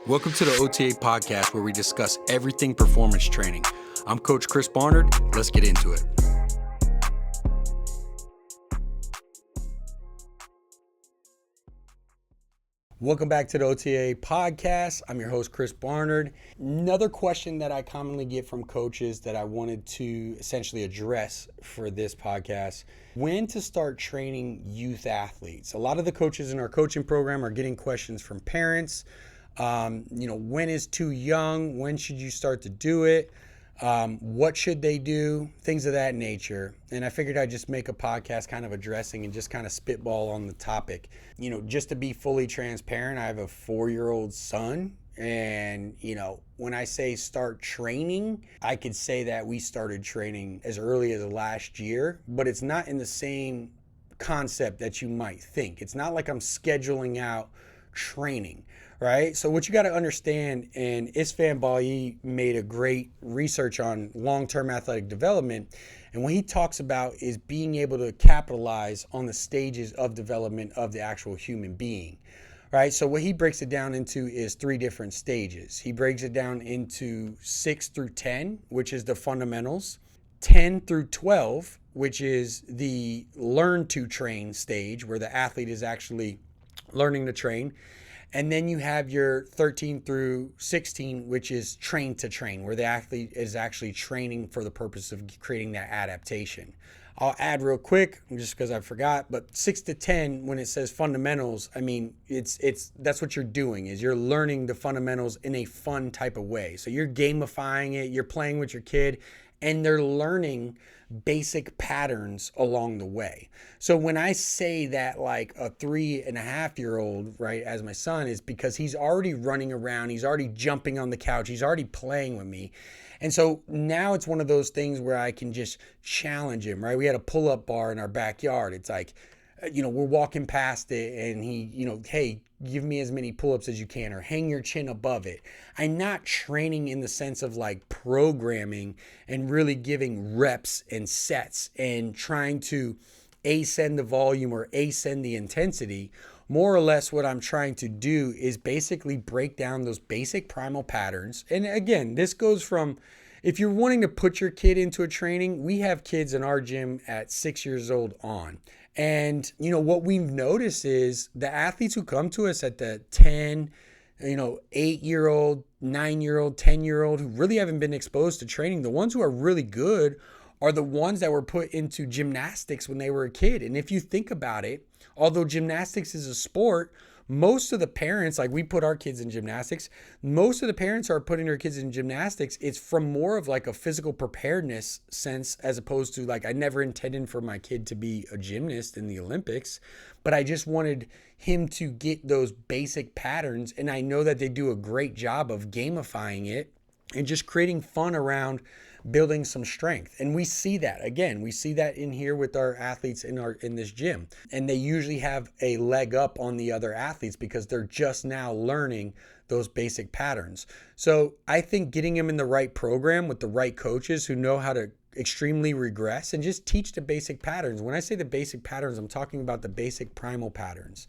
Welcome to the OTA podcast where we discuss everything performance training. I'm Coach Chris Barnard. Let's get into it. Welcome back to the OTA podcast. I'm your host, Chris Barnard. Another question that I commonly get from coaches that I wanted to essentially address for this podcast: when to start training youth athletes. A lot of the coaches in our coaching program are getting questions from parents. When is too young? When should you start to do it? What should they do? Things of that nature. And I figured I'd just make a podcast kind of addressing and just kind of spitball on the topic. Just to be fully transparent, I have a 4-year-old son. And, when I say start training, I could say that we started training as early as last year, but it's not in the same concept that you might think. It's not like I'm scheduling out training. Right? So what you got to understand, and Isfan Bali made a great research on long-term athletic development, and what he talks about is being able to capitalize on the stages of development of the actual human being. Right? So what he breaks it down into is 3 different stages. He breaks it down into 6 through 10, which is the fundamentals, 10 through 12, which is the learn to train stage, where the athlete is actually learning to train. And then you have your 13 through 16, which is train to train, where the athlete is actually training for the purpose of creating that adaptation. I'll add real quick, just because I forgot, but 6 to 10, when it says fundamentals, I mean, that's what you're doing, is you're learning the fundamentals in a fun type of way. So you're gamifying it, you're playing with your kid, and they're learning basic patterns along the way. So when I say that like a 3.5-year-old, right, as my son, is because he's already running around, he's already jumping on the couch, he's already playing with me. And so now it's one of those things where I can just challenge him, right? We had a pull-up bar in our backyard. It's like, we're walking past it and he, hey, give me as many pull-ups as you can, or hang your chin above it. I'm not training in the sense of like programming and really giving reps and sets and trying to ascend the volume or ascend the intensity. More or less what I'm trying to do is basically break down those basic primal patterns. And again, this goes from, if you're wanting to put your kid into a training, we have kids in our gym at 6 years old on. And, what we've noticed is the athletes who come to us at the 10, 8-year-old, 9-year-old, 10-year-old, who really haven't been exposed to training, the ones who are really good are the ones that were put into gymnastics when they were a kid. And if you think about it, although gymnastics is a sport, most of the parents, like we put our kids in gymnastics, most of the parents are putting their kids in gymnastics. It's from more of like a physical preparedness sense, as opposed to like, I never intended for my kid to be a gymnast in the Olympics, but I just wanted him to get those basic patterns. And I know that they do a great job of gamifying it and just creating fun around building some strength. And we see that, again, we see that in here with our athletes in this gym. And they usually have a leg up on the other athletes because they're just now learning those basic patterns. So I think getting them in the right program with the right coaches who know how to extremely regress and just teach the basic patterns. When I say the basic patterns, I'm talking about the basic primal patterns.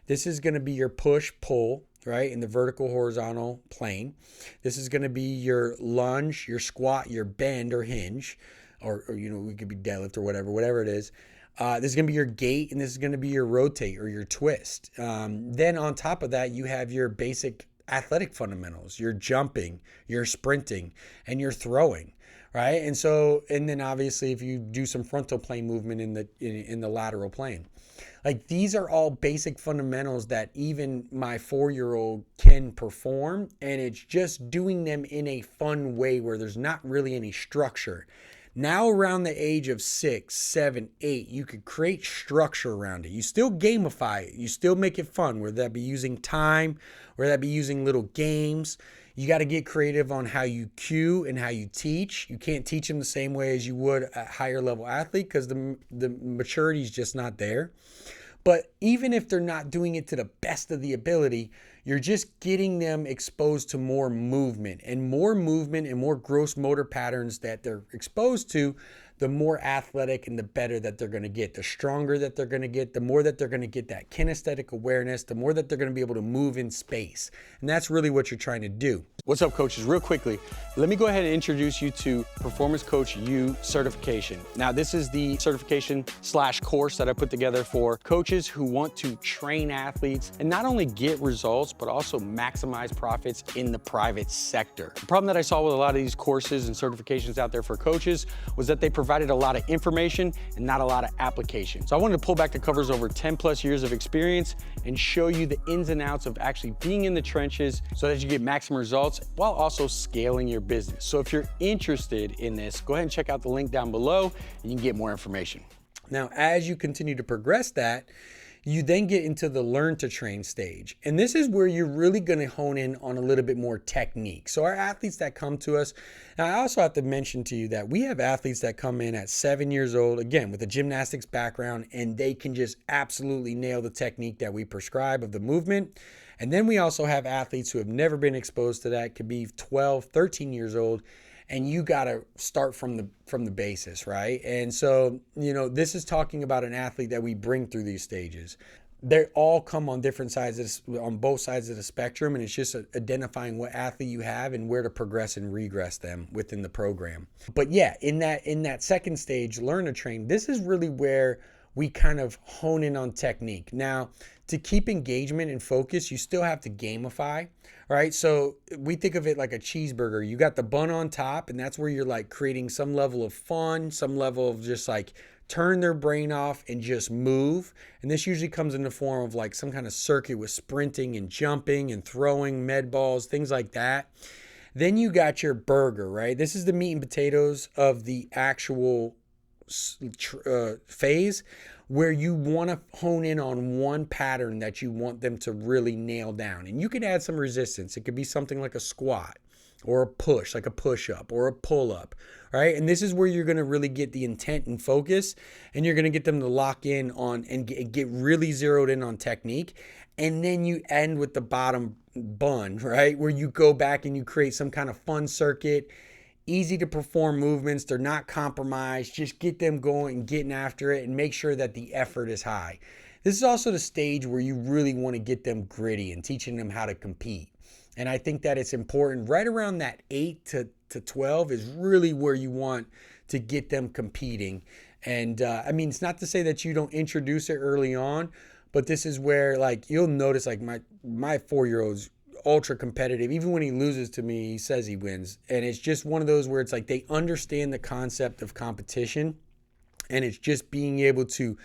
This is going to be your push, pull, right, in the vertical horizontal plane. This is going to be your lunge, your squat, your bend or hinge, or we could be deadlift or whatever it is. This is going to be your gait, and this is going to be your rotate or your twist. Then on top of that, you have your basic athletic fundamentals, your jumping, your sprinting, and your throwing. Right. And then obviously if you do some frontal plane movement in the lateral plane, like these are all basic fundamentals that even my 4-year-old can perform. And it's just doing them in a fun way where there's not really any structure. Now around the age of 6, 7, 8, you could create structure around it. You still gamify it. You still make it fun, whether that be using time, whether that be using little games. You got to get creative on how you cue and how you teach. You can't teach them the same way as you would a higher level athlete because the maturity is just not there. But even if they're not doing it to the best of the ability, you're just getting them exposed to more movement and more gross motor patterns that they're exposed to. the more athletic and the better that they're going to get, the stronger that they're going to get, the more that they're going to get that kinesthetic awareness, the more that they're going to be able to move in space. And that's really what you're trying to do. What's up, coaches? Real quickly, let me go ahead and introduce you to Performance Coach U certification. Now, this is the certification/course that I put together for coaches who want to train athletes and not only get results, but also maximize profits in the private sector. The problem that I saw with a lot of these courses and certifications out there for coaches was that they provided a lot of information and not a lot of application. So I wanted to pull back the covers over 10 plus years of experience and show you the ins and outs of actually being in the trenches so that you get maximum results while also scaling your business. So if you're interested in this, go ahead and check out the link down below and you can get more information. Now, as you continue to progress that, you then get into the learn to train stage. And this is where you're really going to hone in on a little bit more technique. So our athletes that come to us, now I also have to mention to you that we have athletes that come in at 7 years old, again, with a gymnastics background, and they can just absolutely nail the technique that we prescribe of the movement. And then we also have athletes who have never been exposed to that, could be 12, 13 years old, and you got to start from the basis, right? And so, this is talking about an athlete that we bring through these stages. They all come on different sides, on both sides of the spectrum, and it's just identifying what athlete you have and where to progress and regress them within the program. But yeah, in that second stage, learn to train, this is really where we kind of hone in on technique. Now, to keep engagement and focus, you still have to gamify, right? So we think of it like a cheeseburger. You got the bun on top, and that's where you're like creating some level of fun, some level of just like turn their brain off and just move. And this usually comes in the form of like some kind of circuit with sprinting and jumping and throwing med balls, things like that. Then you got your burger, right? This is the meat and potatoes of the actual phase, where you want to hone in on one pattern that you want them to really nail down. And you can add some resistance. It could be something like a squat or a push, like a push-up or a pull-up, right? And this is where you're going to really get the intent and focus, and you're going to get them to lock in on and get really zeroed in on technique. And then you end with the bottom bun, right? Where you go back and you create some kind of fun circuit, easy to perform movements. They're not compromised. Just get them going and getting after it and make sure that the effort is high. This is also the stage where you really want to get them gritty and teaching them how to compete. And I think that it's important right around that 8 to 12 is really where you want to get them competing. And I mean, it's not to say that you don't introduce it early on, but this is where like you'll notice like my 4-year-old's ultra competitive. Even when he loses to me, he says he wins. And it's just one of those where it's like they understand the concept of competition, and it's just being able to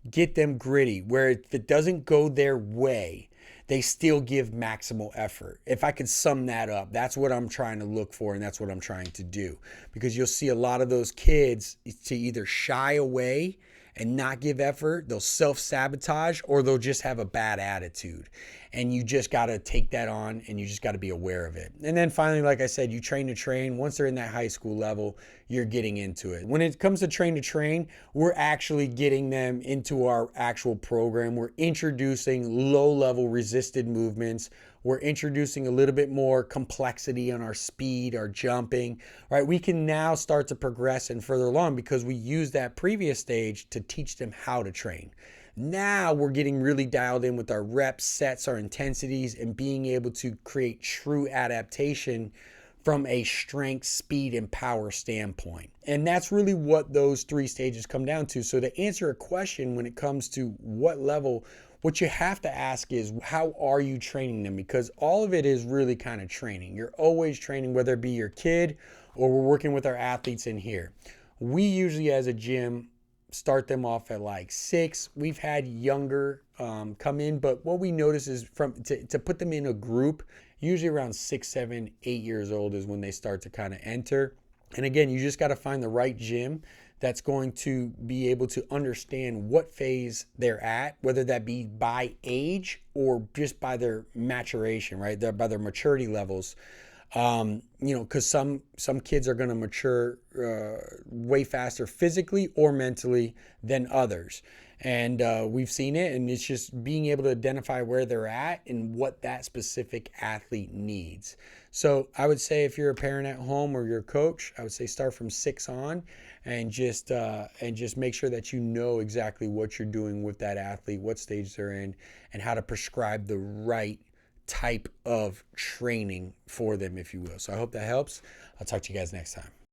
get them gritty, where if it doesn't go their way, they still give maximal effort. If I could sum that up, that's what I'm trying to look for, and that's what I'm trying to do. Because you'll see a lot of those kids to either shy away and not give effort, they'll self-sabotage, or they'll just have a bad attitude. And you just got to take that on, and you just got to be aware of it. And then finally, like I said, you train to train. Once they're in that high school level, you're getting into it. When it comes to train, we're actually getting them into our actual program. We're introducing low-level resisted movements. We're introducing a little bit more complexity on our speed, our jumping, right? We can now start to progress and further along because we use that previous stage to teach them how to train. Now we're getting really dialed in with our reps, sets, our intensities, and being able to create true adaptation from a strength, speed, and power standpoint. And that's really what those 3 stages come down to. So to answer a question when it comes to what level, what you have to ask is, how are you training them? Because all of it is really kind of training. You're always training, whether it be your kid or we're working with our athletes in here. We usually, as a gym, start them off at like 6. We've had younger come in, but what we notice is to put them in a group, usually around 6, 7, 8 years old is when they start to kind of enter. And again, you just got to find the right gym that's going to be able to understand what phase they're at, whether that be by age or just by their maturation, right? By their maturity levels. Because some kids are going to mature way faster physically or mentally than others. And we've seen it, and it's just being able to identify where they're at and what that specific athlete needs. So I would say if you're a parent at home or you're a coach, I would say start from 6 on, and just make sure that you know exactly what you're doing with that athlete, what stage they're in, and how to prescribe the right type of training for them, if you will. So I hope that helps. I'll talk to you guys next time.